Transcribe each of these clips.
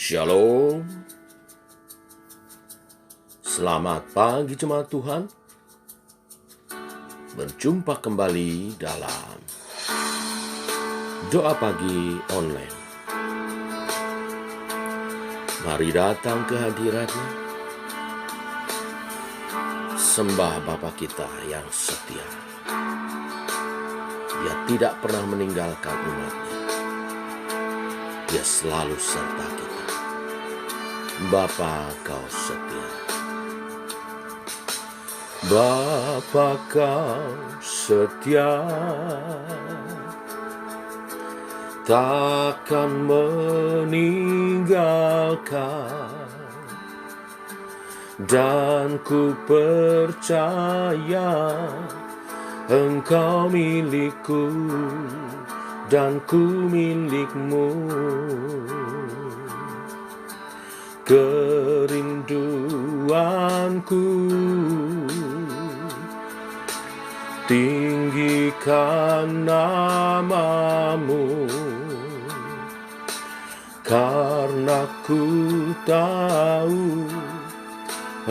Shalom. Selamat pagi jemaat Tuhan. Berjumpa kembali dalam Doa Pagi Online. Mari datang ke hadirat-Nya. Sembah Bapa kita yang setia. Dia tidak pernah meninggalkan umat-Nya. Dia selalu serta kita. Bapa, Kau setia. Bapa, Kau setia, takkan meninggalkan, dan ku percaya Engkau milikku dan ku milikmu. Kerinduanku tinggikan nama-Mu, karena ku tahu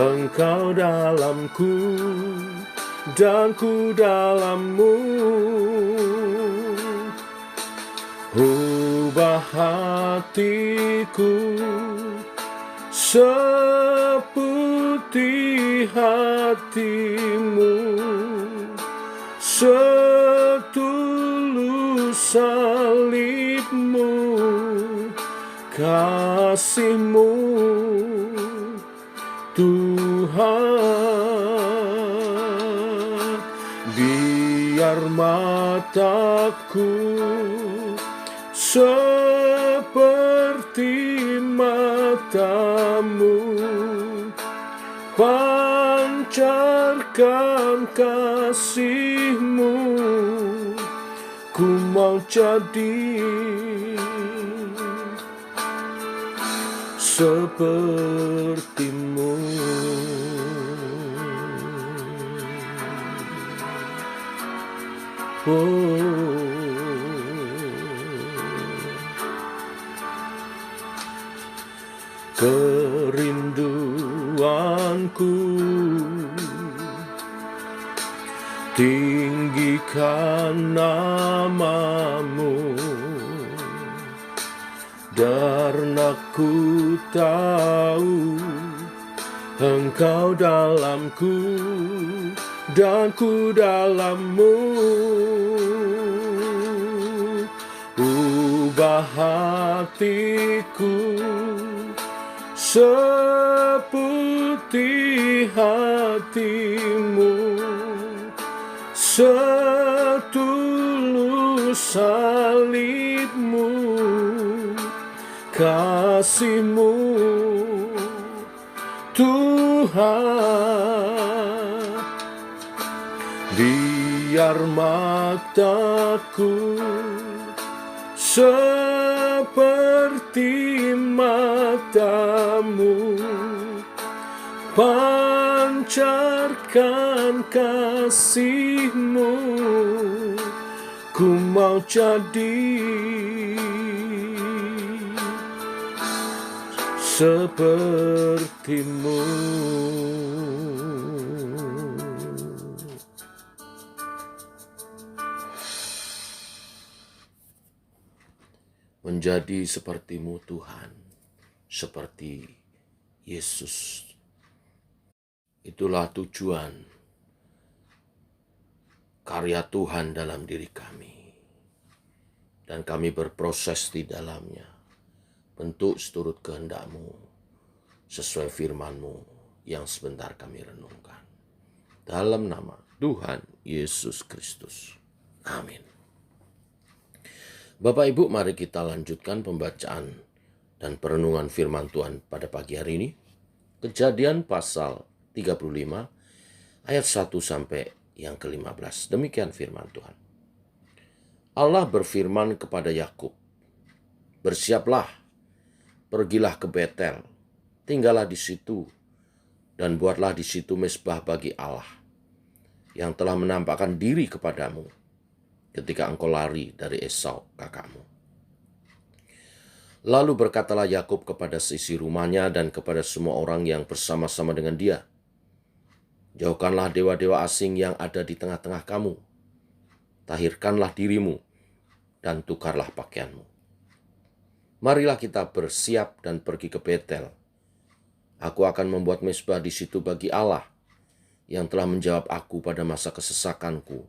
Engkau dalamku dan ku dalam-Mu. Ubah hatiku seputih hati-Mu, setulus salib-Mu, kasih-Mu, Tuhan. Biar mataku seperti mata-Mu, pancarkan kasih-Mu, ku mau jadi seperti-Mu. Kerinduanku tinggikan nama-Mu, karena ku tahu Engkau dalamku dan ku dalam-Mu. Ubah hatiku seputih hati-Mu, setulus salib-Mu, kasih-Mu, Tuhan. Biar mataku seperti mata-Mu, pancarkan kasih-Mu, ku mau jadi seperti-Mu. Menjadi seperti-Mu Tuhan, seperti Yesus. Itulah tujuan karya Tuhan dalam diri kami. Dan kami berproses di dalamnya. Bentuk seturut kehendak-Mu, sesuai firman-Mu yang sebentar kami renungkan. Dalam nama Tuhan Yesus Kristus. Amin. Bapak Ibu, mari kita lanjutkan pembacaan dan perenungan firman Tuhan pada pagi hari ini. Kejadian pasal 35 ayat 1 sampai yang ke-15. Demikian firman Tuhan. Allah berfirman kepada Yakub, "Bersiaplah, pergilah ke Betel, tinggallah di situ, dan buatlah di situ mezbah bagi Allah, yang telah menampakkan diri kepadamu ketika engkau lari dari Esau kakakmu. Lalu berkatalah Yakub kepada seisi rumahnya dan kepada semua orang yang bersama-sama dengan dia, "Jauhkanlah dewa-dewa asing yang ada di tengah-tengah kamu. Tahirkanlah dirimu dan tukarlah pakaianmu. Marilah kita bersiap dan pergi ke Betel. Aku akan membuat mezbah di situ bagi Allah yang telah menjawab aku pada masa kesesakanku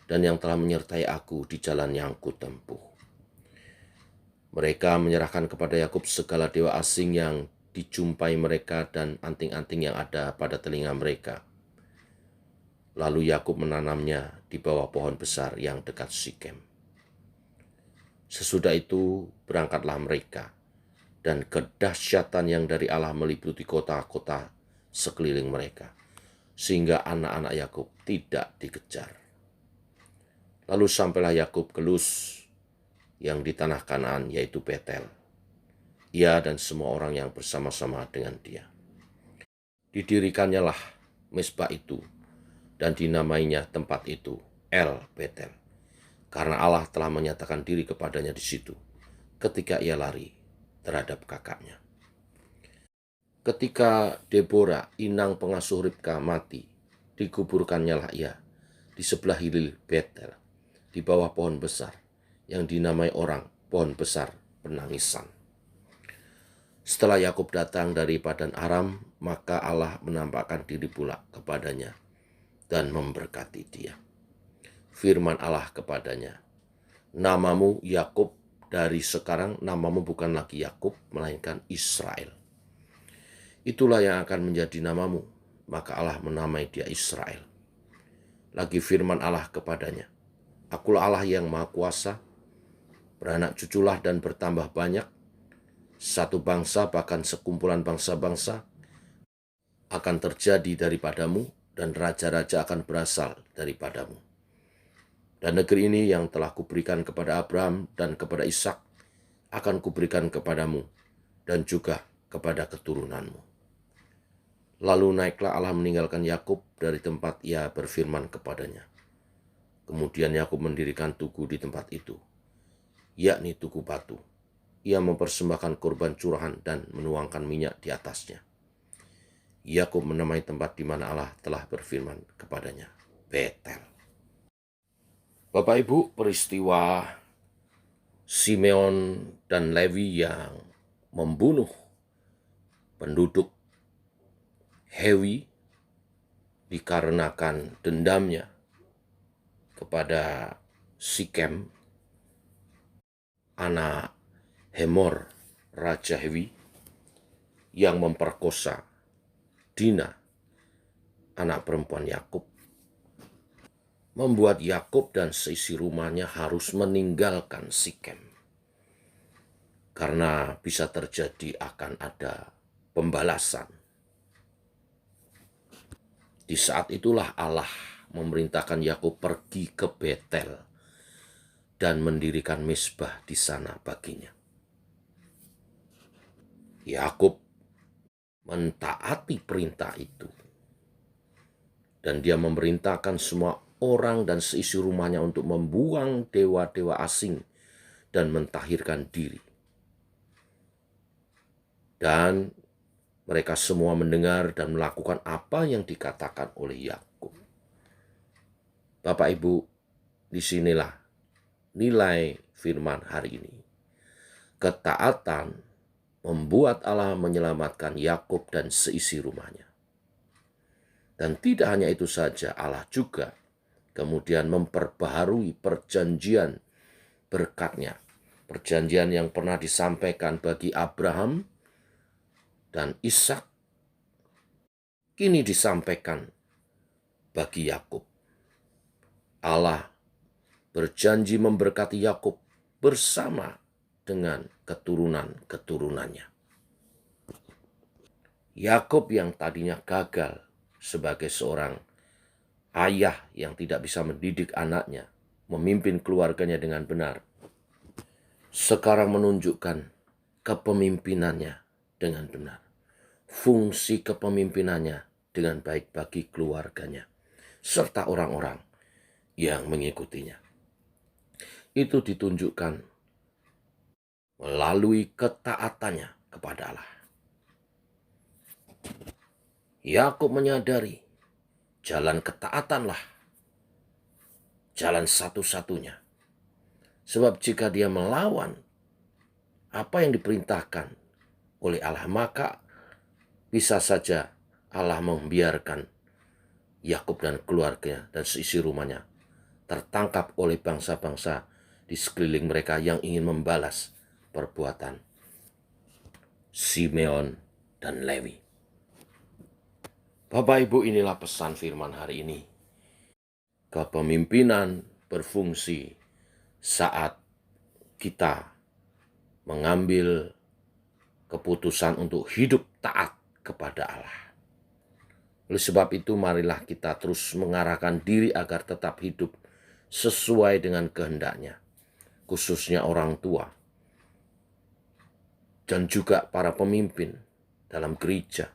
dan yang telah menyertai aku di jalan yang kutempuh." Mereka menyerahkan kepada Yakub segala dewa asing yang dijumpai mereka dan anting-anting yang ada pada telinga mereka. Lalu Yakub menanamnya di bawah pohon besar yang dekat Sikem. Sesudah itu berangkatlah mereka, dan kedahsyatan yang dari Allah meliputi kota-kota sekeliling mereka, sehingga anak-anak Yakub tidak dikejar. Lalu sampailah Yakub ke Luz yang di tanah Kanaan, yaitu Betel, ia dan semua orang yang bersama-sama dengan dia. Didirikannya lah mezbah itu, dan dinamainya tempat itu El Betel, karena Allah telah menyatakan diri kepadanya di situ ketika ia lari terhadap kakaknya. Ketika Deborah, inang pengasuh Ribka, mati, dikuburkannya lah ia di sebelah hilir Betel, di bawah pohon besar yang dinamai orang pohon besar penangisan. Setelah Yakub datang dari Padan Aram, maka Allah menampakkan diri pula kepadanya dan memberkati dia. Firman Allah kepadanya, "Namamu Yakub, dari sekarang namamu bukan lagi Yakub, melainkan Israel. Itulah yang akan menjadi namamu." Maka Allah menamai dia Israel. Lagi firman Allah kepadanya, "Akulah Allah yang Maha Kuasa, beranak cuculah dan bertambah banyak. Satu bangsa, bahkan sekumpulan bangsa-bangsa, akan terjadi daripadamu, dan raja-raja akan berasal daripadamu. Dan negeri ini yang telah kuberikan kepada Abraham dan kepada Ishak akan kuberikan kepadamu dan juga kepada keturunanmu." Lalu naiklah Allah meninggalkan Yakub dari tempat ia berfirman kepadanya. Kemudian Yakub mendirikan tugu di tempat itu, yakni tugu batu. Ia mempersembahkan korban curahan dan menuangkan minyak di atasnya. Yakub menamai tempat di mana Allah telah berfirman kepadanya Betel. Bapak Ibu, peristiwa Simeon dan Lewi yang membunuh penduduk Hewi dikarenakan dendamnya kepada Sikem, anak Hemor, Raja Hewi, yang memperkosa Dina, anak perempuan Yakub, membuat Yakub dan seisi rumahnya harus meninggalkan Sikem. Karena bisa terjadi akan ada pembalasan. Di saat itulah Allah memerintahkan Yakub pergi ke Betel dan mendirikan mezbah di sana baginya. Yakub mentaati perintah itu, dan dia memerintahkan semua orang dan seisi rumahnya untuk membuang dewa-dewa asing dan mentahirkan diri. Dan mereka semua mendengar dan melakukan apa yang dikatakan oleh Yakub. Bapak Ibu, disinilah nilai firman hari ini. Ketaatan membuat Allah menyelamatkan Yakub dan seisi rumahnya. Dan tidak hanya itu saja, Allah juga kemudian memperbaharui perjanjian berkatnya. Perjanjian yang pernah disampaikan bagi Abraham dan Ishak, kini disampaikan bagi Yakub. Allah berjanji memberkati Yakub bersama dengan keturunan-keturunannya. Yakub yang tadinya gagal sebagai seorang ayah yang tidak bisa mendidik anaknya, memimpin keluarganya dengan benar, sekarang menunjukkan kepemimpinannya dengan benar. Fungsi kepemimpinannya dengan baik bagi keluarganya, serta orang-orang yang mengikutinya. Itu ditunjukkan melalui ketaatannya kepada Allah. Yakub menyadari jalan ketaatanlah jalan satu-satunya. Sebab jika dia melawan apa yang diperintahkan oleh Allah, maka bisa saja Allah membiarkan Yakub dan keluarganya dan seisi rumahnya tertangkap oleh bangsa-bangsa di sekeliling mereka yang ingin membalas perbuatan Simeon dan Lewi. Bapak Ibu, inilah pesan firman hari ini. Kepemimpinan berfungsi saat kita mengambil keputusan untuk hidup taat kepada Allah. Oleh sebab itu, marilah kita terus mengarahkan diri agar tetap hidup sesuai dengan kehendaknya, khususnya orang tua dan juga para pemimpin dalam gereja.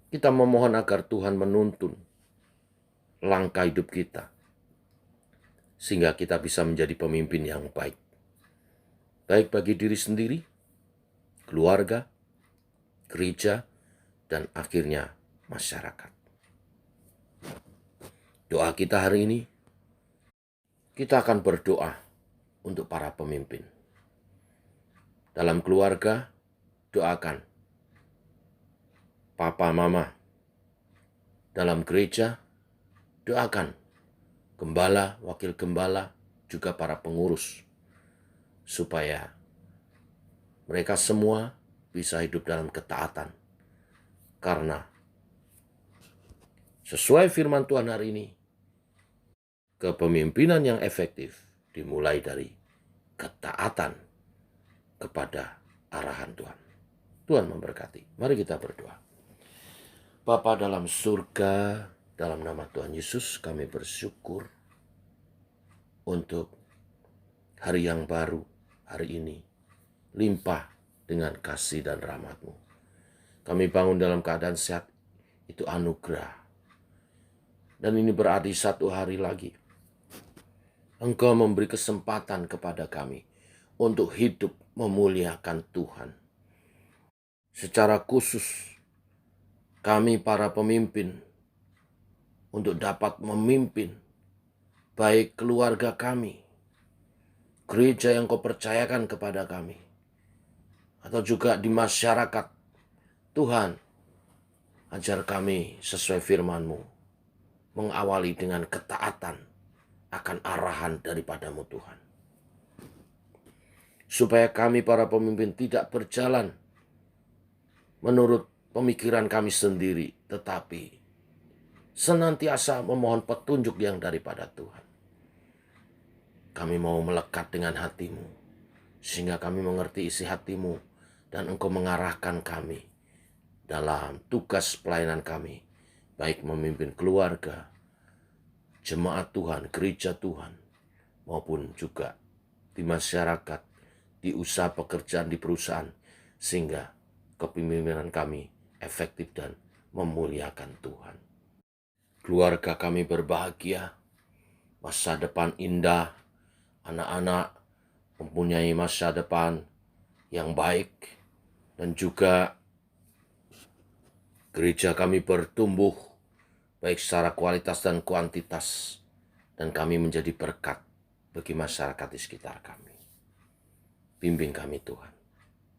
Kita memohon agar Tuhan menuntun langkah hidup kita, sehingga kita bisa menjadi pemimpin yang baik. Baik bagi diri sendiri, keluarga, gereja, dan akhirnya masyarakat. Doa kita hari ini, kita akan berdoa untuk para pemimpin. Dalam keluarga, doakan papa, mama. Dalam gereja, doakan gembala, wakil gembala, juga para pengurus, supaya mereka semua bisa hidup dalam ketaatan. Karena sesuai firman Tuhan hari ini, kepemimpinan yang efektif dimulai dari ketaatan kepada arahan Tuhan. Tuhan memberkati. Mari kita berdoa. Bapa dalam surga, dalam nama Tuhan Yesus kami bersyukur untuk hari yang baru, hari ini limpah dengan kasih dan rahmat-Mu. Kami bangun dalam keadaan sehat, itu anugerah. Dan ini berarti satu hari lagi Engkau memberi kesempatan kepada kami untuk hidup memuliakan Tuhan. Secara khusus kami para pemimpin untuk dapat memimpin baik keluarga kami, gereja yang Kau percayakan kepada kami, atau juga di masyarakat. Tuhan, ajar kami sesuai firman-Mu, mengawali dengan ketaatan akan arahan daripada-Mu Tuhan. Supaya kami para pemimpin tidak berjalan menurut pemikiran kami sendiri, tetapi senantiasa memohon petunjuk yang daripada Tuhan. Kami mau melekat dengan hati-Mu, sehingga kami mengerti isi hati-Mu, dan Engkau mengarahkan kami dalam tugas pelayanan kami, baik memimpin keluarga, jemaat Tuhan, gereja Tuhan, maupun juga di masyarakat, di usaha pekerjaan, di perusahaan, sehingga kepemimpinan kami efektif dan memuliakan Tuhan. Keluarga kami berbahagia, masa depan indah, anak-anak mempunyai masa depan yang baik, dan juga gereja kami bertumbuh baik secara kualitas dan kuantitas, dan kami menjadi berkat bagi masyarakat di sekitar kami. Bimbing kami Tuhan,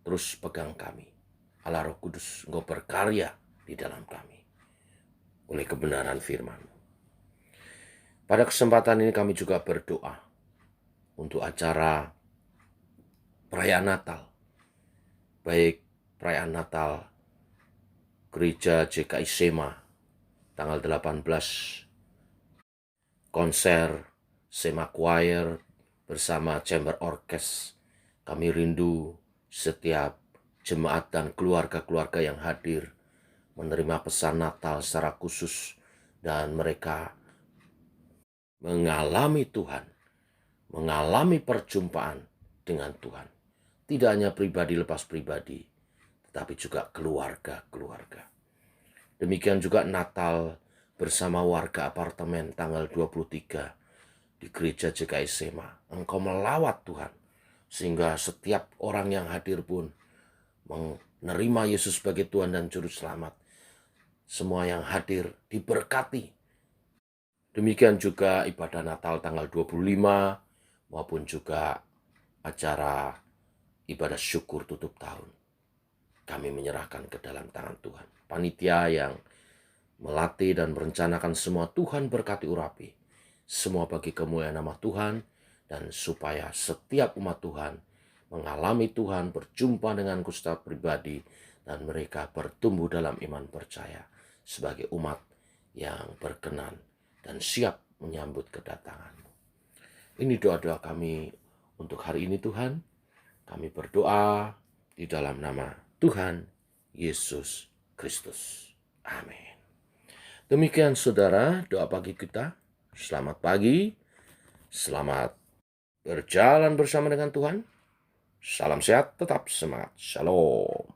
terus pegang kami. Allah Roh Kudus, Engkau berkarya di dalam kami oleh kebenaran firman-Mu. Pada kesempatan ini kami juga berdoa untuk acara perayaan Natal, baik perayaan Natal Gereja JKI Sema tanggal 18, konser Sema Choir bersama Chamber Orkes. Kami rindu setiap jemaat dan keluarga-keluarga yang hadir menerima pesan Natal secara khusus, dan mereka mengalami Tuhan, mengalami perjumpaan dengan Tuhan. Tidak hanya pribadi lepas pribadi, tetapi juga keluarga-keluarga. Demikian juga Natal bersama warga apartemen tanggal 23 di Gereja JKI Sema. Engkau melawat Tuhan, sehingga setiap orang yang hadir pun menerima Yesus sebagai Tuhan dan Juru Selamat. Semua yang hadir diberkati. Demikian juga ibadah Natal tanggal 25 maupun juga acara ibadah syukur tutup tahun. Kami menyerahkan ke dalam tangan Tuhan. Panitia yang melatih dan merencanakan semua, Tuhan berkati urapi. Semua bagi kemuliaan nama Tuhan, dan supaya setiap umat Tuhan mengalami Tuhan, berjumpa dengan Gusti pribadi, dan mereka bertumbuh dalam iman percaya sebagai umat yang berkenan dan siap menyambut kedatangan-Mu. Ini doa-doa kami untuk hari ini Tuhan. Kami berdoa di dalam nama Tuhan Yesus Kristus. Amin. Demikian saudara doa pagi kita. Selamat pagi, selamat berjalan bersama dengan Tuhan. Salam sehat, tetap semangat. Shalom.